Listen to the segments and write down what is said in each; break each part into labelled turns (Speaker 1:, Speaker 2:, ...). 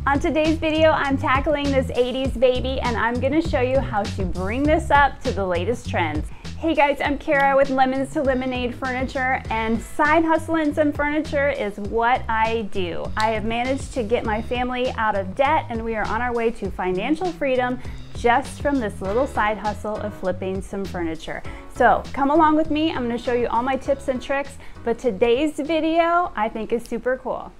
Speaker 1: On today's video, I'm tackling this 80s baby and I'm gonna show you how to bring this up to the latest trends. Hey guys, I'm Kara with Lemons to Lemonade Furniture, and side hustling some furniture is what I do. I have managed to get my family out of debt and we are on our way to financial freedom just from this little side hustle of flipping some furniture. So come along with me, I'm gonna show you all my tips and tricks, but today's video I think is super cool.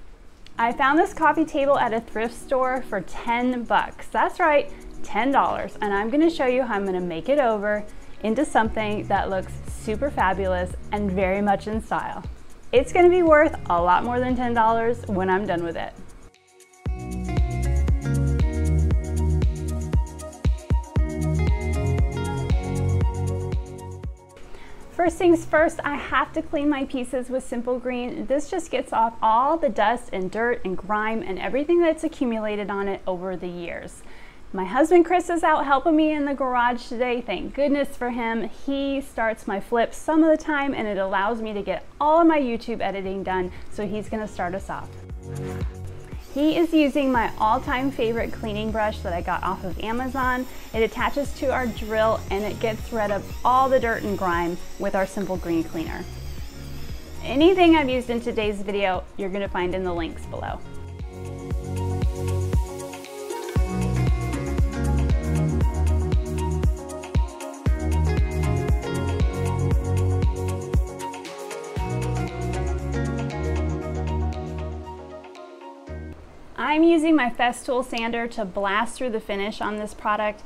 Speaker 1: I found this coffee table at a thrift store for 10 bucks. That's right, $10. And I'm gonna show you how I'm gonna make it over into something that looks super fabulous and very much in style. It's gonna be worth a lot more than $10 when I'm done with it. First things first, I have to clean my pieces with Simple Green. This just gets off all the dust and dirt and grime and everything that's accumulated on it over the years. My husband Chris is out helping me in the garage today. Thank goodness for him. He starts my flips some of the time and it allows me to get all of my YouTube editing done, so he's gonna start us off. He is using my all-time favorite cleaning brush that I got off of Amazon. It attaches to our drill and it gets rid of all the dirt and grime with our Simple Green cleaner. Anything I've used in today's video, you're gonna find in the links below. I'm using my Festool sander to blast through the finish on this product.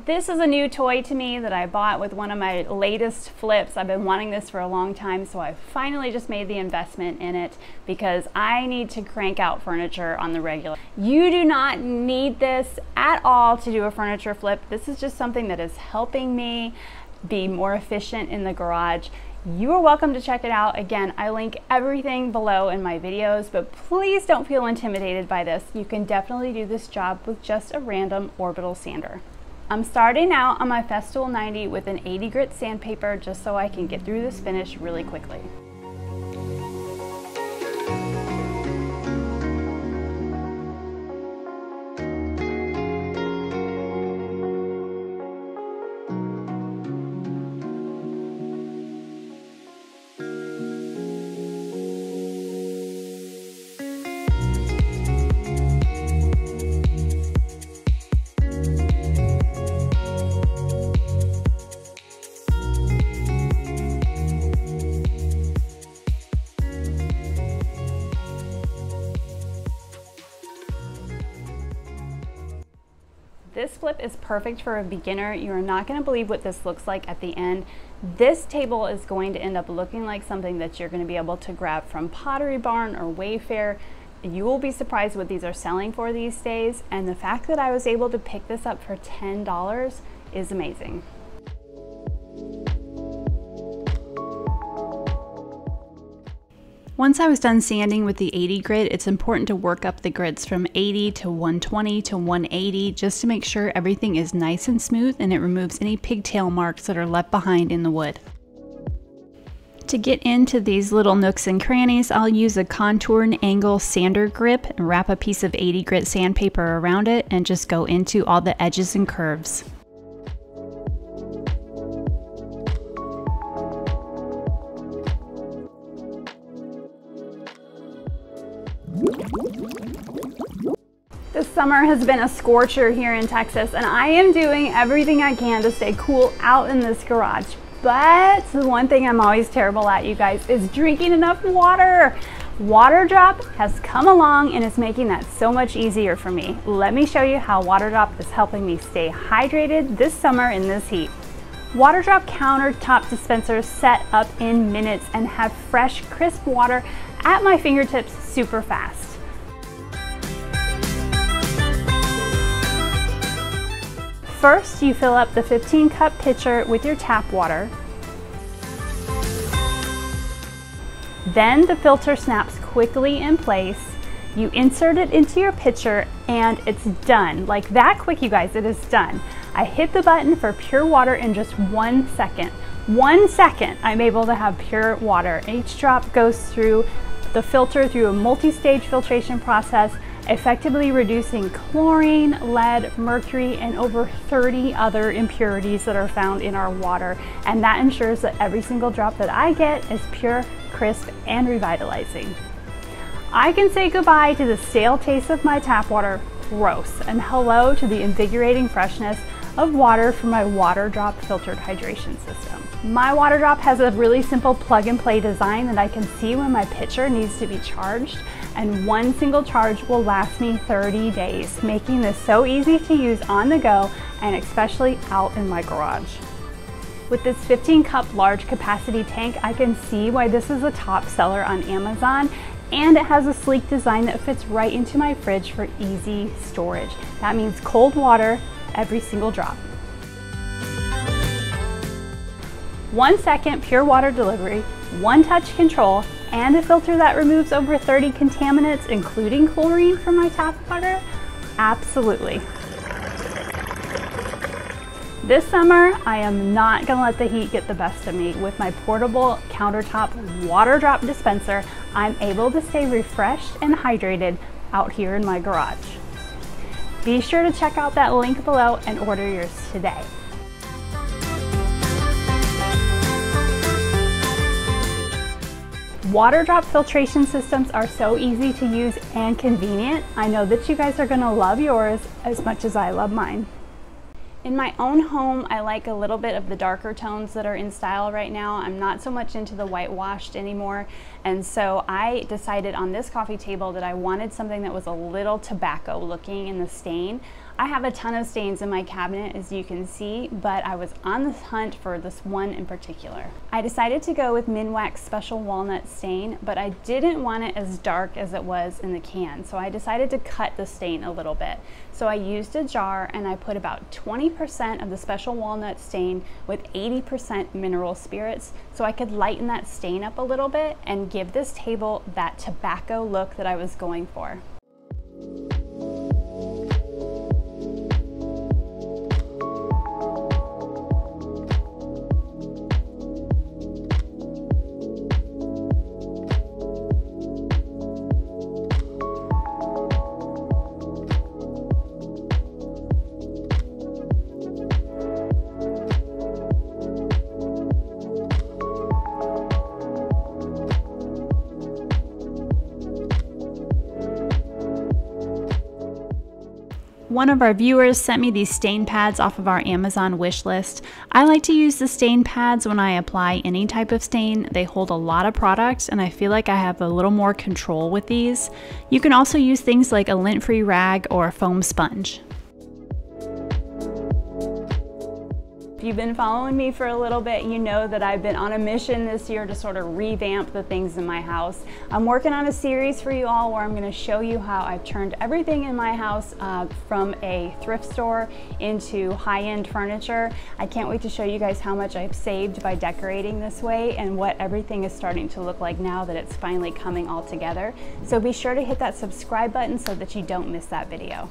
Speaker 1: This is a new toy to me that I bought with one of my latest flips. I've been wanting this for a long time, so I finally just made the investment in it because I need to crank out furniture on the regular. You do not need this at all to do a furniture flip. This is just something that is helping me be more efficient in the garage. You are welcome to check it out. Again, I link everything below in my videos, but please don't feel intimidated by this. You can definitely do this job with just a random orbital sander. I'm starting out on my Festool 90 with an 80 grit sandpaper just so I can get through this finish really quickly. This flip is perfect for a beginner. You are not going to believe what this looks like at the end. This table is going to end up looking like something that you're going to be able to grab from Pottery Barn or Wayfair. You will be surprised what these are selling for these days, and the fact that I was able to pick this up for $10 is amazing. Once I was done sanding with the 80 grit, it's important to work up the grits from 80 to 120 to 180 just to make sure everything is nice and smooth and it removes any pigtail marks that are left behind in the wood. To get into these little nooks and crannies, I'll use a contour and angle sander grip and wrap a piece of 80 grit sandpaper around it and just go into all the edges and curves. This summer has been a scorcher here in Texas, and I am doing everything I can to stay cool out in this garage. But the one thing I'm always terrible at, you guys, is drinking enough water. Water Drop has come along and is making that so much easier for me. Let me show you how Water Drop is helping me stay hydrated this summer in this heat. Water Drop countertop dispensers set up in minutes and have fresh, crisp water at my fingertips super fast. First, you fill up the 15-cup pitcher with your tap water. Then the filter snaps quickly in place. You insert it into your pitcher and it's done. Like that quick, you guys, it is done. I hit the button for pure water in just 1 second. 1 second, I'm able to have pure water. Each drop goes through the filter through a multi-stage filtration process, effectively reducing chlorine, lead, mercury, and over 30 other impurities that are found in our water. And that ensures that every single drop that I get is pure, crisp, and revitalizing. I can say goodbye to the stale taste of my tap water, gross, and hello to the invigorating freshness of water from my Water Drop filtered hydration system. My Water Drop has a really simple plug and play design that I can see when my pitcher needs to be charged, and one single charge will last me 30 days, making this so easy to use on the go and especially out in my garage. With this 15-cup large capacity tank, I can see why this is a top seller on Amazon, and it has a sleek design that fits right into my fridge for easy storage. That means cold water every single drop. 1 second pure water delivery, one touch control, and a filter that removes over 30 contaminants, including chlorine from my tap water? Absolutely. This summer, I am not gonna let the heat get the best of me. With my portable countertop Water Drop dispenser, I'm able to stay refreshed and hydrated out here in my garage. Be sure to check out that link below and order yours today. Water Drop filtration systems are so easy to use and convenient. I know that you guys are gonna love yours as much as I love mine. In my own home, I like a little bit of the darker tones that are in style right now. I'm not so much into the whitewashed anymore. And so I decided on this coffee table that I wanted something that was a little tobacco looking in the stain. I have a ton of stains in my cabinet, as you can see, but I was on the hunt for this one in particular. I decided to go with Minwax Special Walnut Stain, but I didn't want it as dark as it was in the can, so I decided to cut the stain a little bit. So I used a jar and I put about 20% of the Special Walnut Stain with 80% mineral spirits, so I could lighten that stain up a little bit and give this table that tobacco look that I was going for. One of our viewers sent me these stain pads off of our Amazon wish list. I like to use the stain pads when I apply any type of stain. They hold a lot of products and I feel like I have a little more control with these. You can also use things like a lint-free rag or a foam sponge. If you've been following me for a little bit, you know that I've been on a mission this year to sort of revamp the things in my house. I'm working on a series for you all where I'm going to show you how I've turned everything in my house from a thrift store into high-end furniture. I can't wait to show you guys how much I've saved by decorating this way and what everything is starting to look like now that it's finally coming all together. So be sure to hit that subscribe button so that you don't miss that video.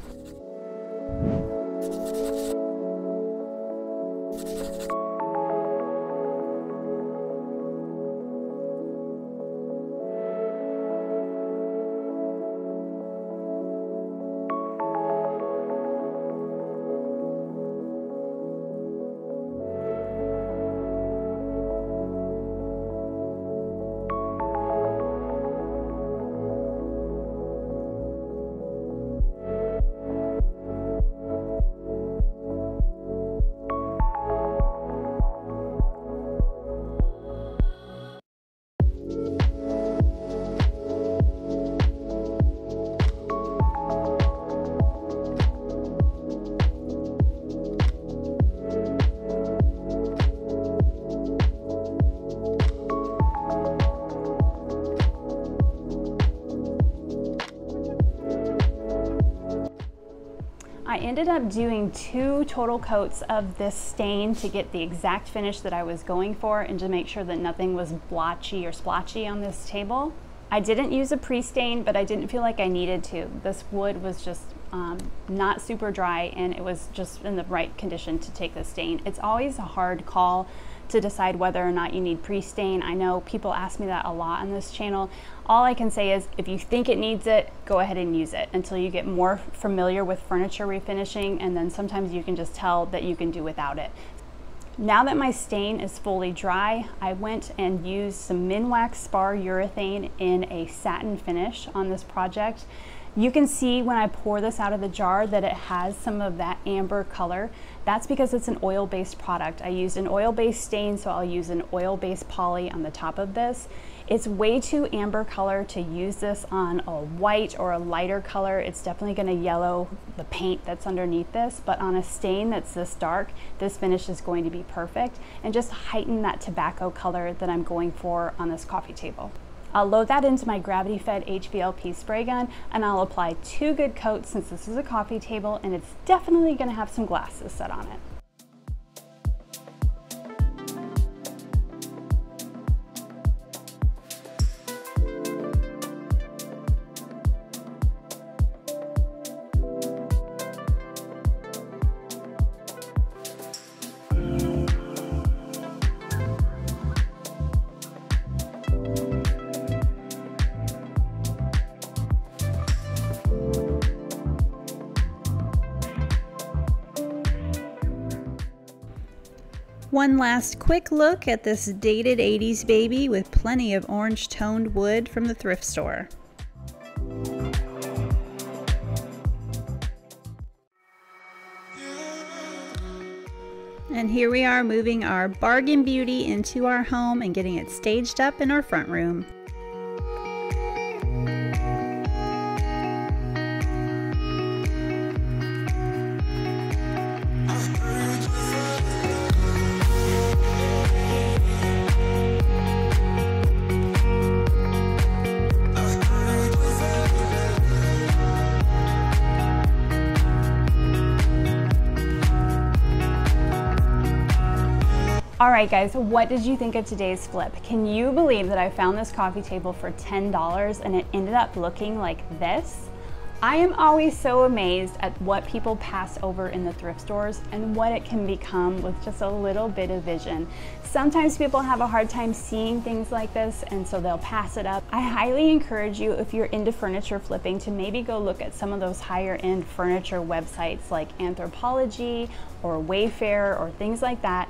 Speaker 1: I ended up doing 2 total coats of this stain to get the exact finish that I was going for and to make sure that nothing was blotchy or splotchy on this table. I didn't use a pre-stain, but I didn't feel like I needed to. This wood was just not super dry, and it was just in the right condition to take the stain. It's always a hard call to decide whether or not you need pre-stain. I know people ask me that a lot on this channel. All I can say is if you think it needs it, go ahead and use it until you get more familiar with furniture refinishing, and then sometimes you can just tell that you can do without it. Now that my stain is fully dry, I went and used some Minwax Spar urethane in a satin finish on this project. You can see when I pour this out of the jar that it has some of that amber color. That's because it's an oil-based product. I used an oil-based stain, so I'll use an oil-based poly on the top of this. It's way too amber color to use this on a white or a lighter color. It's definitely gonna yellow the paint that's underneath this, but on a stain that's this dark, this finish is going to be perfect and just heighten that tobacco color that I'm going for on this coffee table. I'll load that into my gravity-fed HVLP spray gun, and I'll apply 2 good coats since this is a coffee table and it's definitely gonna have some glasses set on it.
Speaker 2: One last quick look at this dated 80s baby with plenty of orange toned wood from the thrift store. And here we are moving our bargain beauty into our home and getting it staged up in our front room.
Speaker 1: All right guys, what did you think of today's flip? Can you believe that I found this coffee table for $10 and it ended up looking like this? I am always so amazed at what people pass over in the thrift stores and what it can become with just a little bit of vision. Sometimes people have a hard time seeing things like this, and so they'll pass it up. I highly encourage you, if you're into furniture flipping, to maybe go look at some of those higher end furniture websites like Anthropologie or Wayfair or things like that,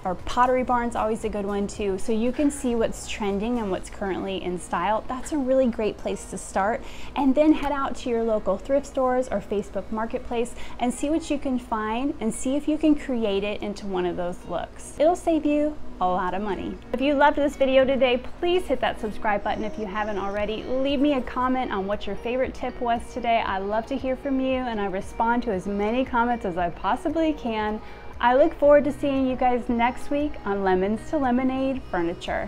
Speaker 1: or Pottery Barn's always a good one too, so you can see what's trending and what's currently in style. That's a really great place to start, and then head out to your local thrift stores or Facebook Marketplace and see what you can find and see if you can create it into one of those looks. It'll save you a lot of money. If you loved this video today, please hit that subscribe button if you haven't already. Leave me a comment on what your favorite tip was today. I love to hear from you, and I respond to as many comments as I possibly can. I look forward to seeing you guys next week on Lemons to Lemonade Furniture.